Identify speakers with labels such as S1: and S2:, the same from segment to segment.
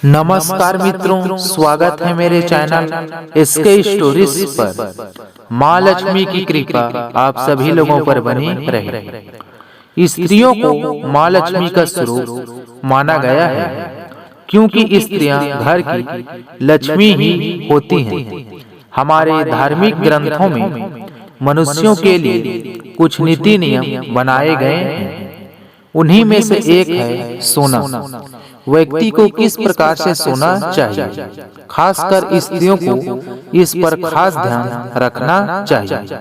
S1: नमस्कार मित्रों, स्वागत है मेरे चैनल एसके स्टोरीज पर। माँ लक्ष्मी की कृपा आप सभी लोगों पर बनी रहे। स्त्रियों को माँ लक्ष्मी का स्वरूप माना गया है, क्योंकि स्त्रियां घर की लक्ष्मी ही होती हैं। हमारे धार्मिक ग्रंथों में मनुष्यों के लिए कुछ नीति नियम बनाए गए हैं। उन्हीं में से एक है सोना। व्यक्ति को किस प्रकार से सोना चाहिए, खासकर स्त्रियों को इस पर खास ध्यान रखना चाहिए।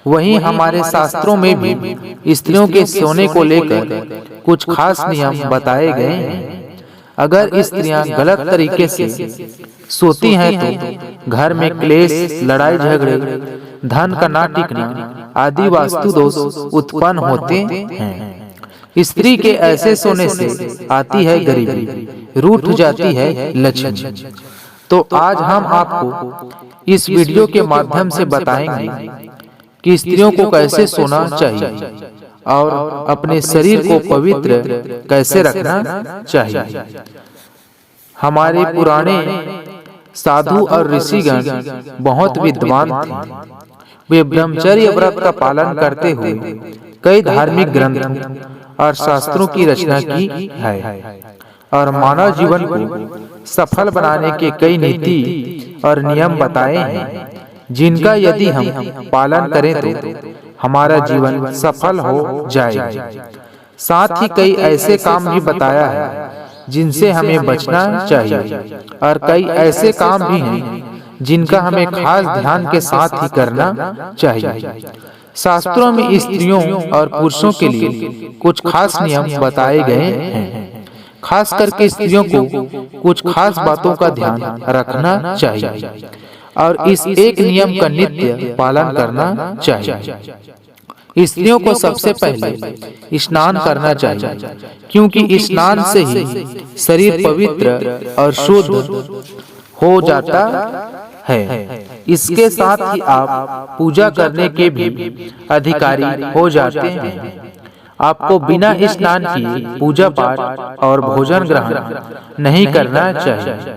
S1: वहीं हमारे शास्त्रों में भी स्त्रियों के सोने को लेकर कुछ खास नियम बताए गए हैं। अगर स्त्रियां गलत तरीके से सोती हैं तो घर में क्लेश, लड़ाई झगड़े, धन का ना टिकना आदि वास्तु दोष उत्पन्न होते हैं। स्त्री के ऐसे सोने से आती है गरीबी, रूठ जाती है लक्ष्मी। तो आज हम आपको इस वीडियो के माध्यम से बताएंगे कि स्त्रियों को कैसे सोना चाहिए और अपने शरीर को पवित्र कैसे रखना चाहिए। हमारे पुराने साधु और ऋषिगण बहुत विद्वान थे। वे ब्रह्मचर्य व्रत का पालन करते हुए कई धार्मिक ग्रंथ और शास्त्रों की रचना की है और मानव जीवन को सफल बनाने के कई नीति और नियम बताए हैं, जिनका यदि हम पालन करें तो हमारा जीवन सफल हो जाएगा। साथ ही कई ऐसे काम भी बताया है जिनसे हमें बचना चाहिए और कई ऐसे काम भी हैं जिनका हमें खास ध्यान के साथ ही करना चाहिए। शास्त्रों में स्त्रियों और पुरुषों के लिए कुछ खास नियम बताए गए हैं। खास करके स्त्रियों को कुछ खास बातों का ध्यान रखना चाहिए और इस एक नियम का नित्य पालन करना चाहिए। स्त्रियों को सबसे पहले स्नान करना चाहिए, क्योंकि स्नान से ही शरीर पवित्र और शुद्ध हो जाता है। इसके साथ ही आप पूजा करने के भी अधिकारी हो जाते हैं। आपको बिना स्नान किए पूजा पाठ और भोजन ग्रहण नहीं करना चाहिए।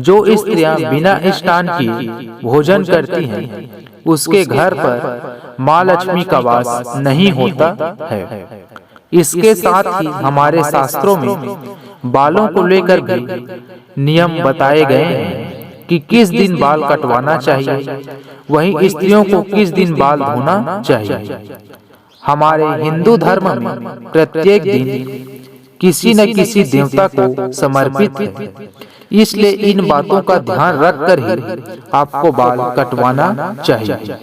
S1: जो स्त्रियां बिना स्नान किए भोजन करती हैं, उसके घर पर माँ लक्ष्मी का वास नहीं होता है। इसके साथ ही हमारे शास्त्रों में बालों को लेकर भी नियम बताए गए हैं कि किस दिन बाल कटवाना चाहिए, वहीं स्त्रियों को किस दिन बाल धोना चाहिए। हमारे हिंदू धर्म में प्रत्येक दिन किसी न किसी देवता को समर्पित है, इसलिए इन बातों का ध्यान रखकर ही आपको बाल कटवाना चाहिए।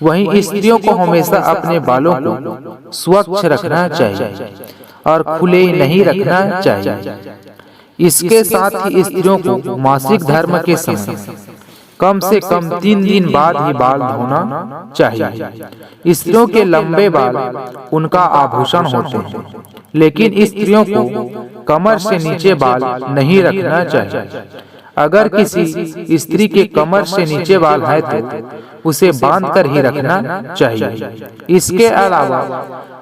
S1: वहीं स्त्रियों को हमेशा अपने बालों को स्वच्छ रखना चाहिए और खुले नहीं रखना चाहिए। इसके साथ ही स्त्रियों को मासिक धर्म के समय कम से कम 3 दिन बाद ही बाल धोना चाहिए। स्त्रियों के लंबे बाल उनका आभूषण होते हैं, लेकिन स्त्रियों को कमर से नीचे बाल नहीं रखना चाहिए। अगर किसी स्त्री के कमर से नीचे बाल है तो उसे बांध कर ही रखना चाहिए। इसके अलावा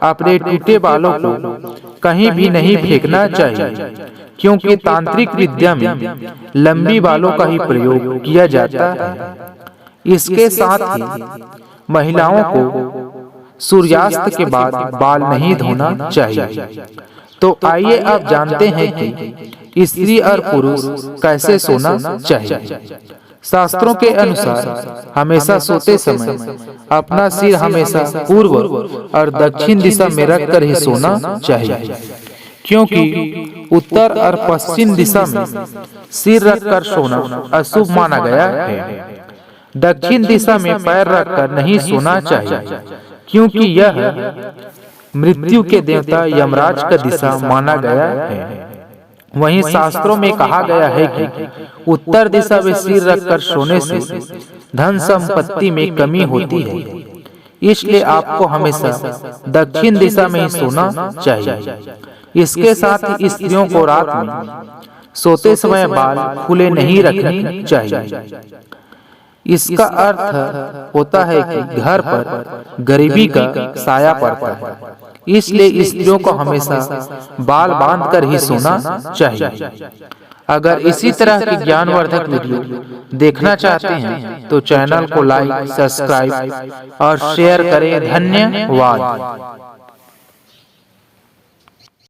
S1: अपने टूटे बालों को कहीं भी नहीं फेंकना चाहिए, क्योंकि तांत्रिक विद्या में लंबी बालों का ही प्रयोग किया जाता है। इसके साथ ही महिलाओं को सूर्यास्त के बाद बाल नहीं धोना चाहिए। तो आइए आप जानते हैं कि स्त्री और पुरुष कैसे सोना चाहिए। शास्त्रों के अनुसार हमेशा सोते समय अपना सिर हमेशा पूर्व और दक्षिण दिशा में रखकर ही सोना चाहिए, क्योंकि उत्तर और पश्चिम दिशा में सिर रखकर सोना अशुभ माना गया है। दक्षिण दिशा में पैर रखकर नहीं सोना चाहिए, क्योंकि यह मृत्यु के देवता यमराज का दिशा माना गया है। वहीं शास्त्रों में कहा गया है कि उत्तर दिशा में सिर रखकर सोने से धन संपत्ति में कमी होती है, इसलिए आपको हमेशा दक्षिण दिशा में ही सोना चाहिए। इसके साथ ही स्त्रियों को रात में सोते समय बाल खुले नहीं रखने चाहिए। इसका अर्थ होता है कि घर पर गरीबी का साया पड़ता है। इसलिए स्त्रियों को हमेशा बाल बांध कर ही सोना चाहिए। अगर इसी तरह की ज्ञानवर्धक वीडियो देखना चाहते हैं तो चैनल को लाइक, सब्सक्राइब और शेयर करें। धन्यवाद।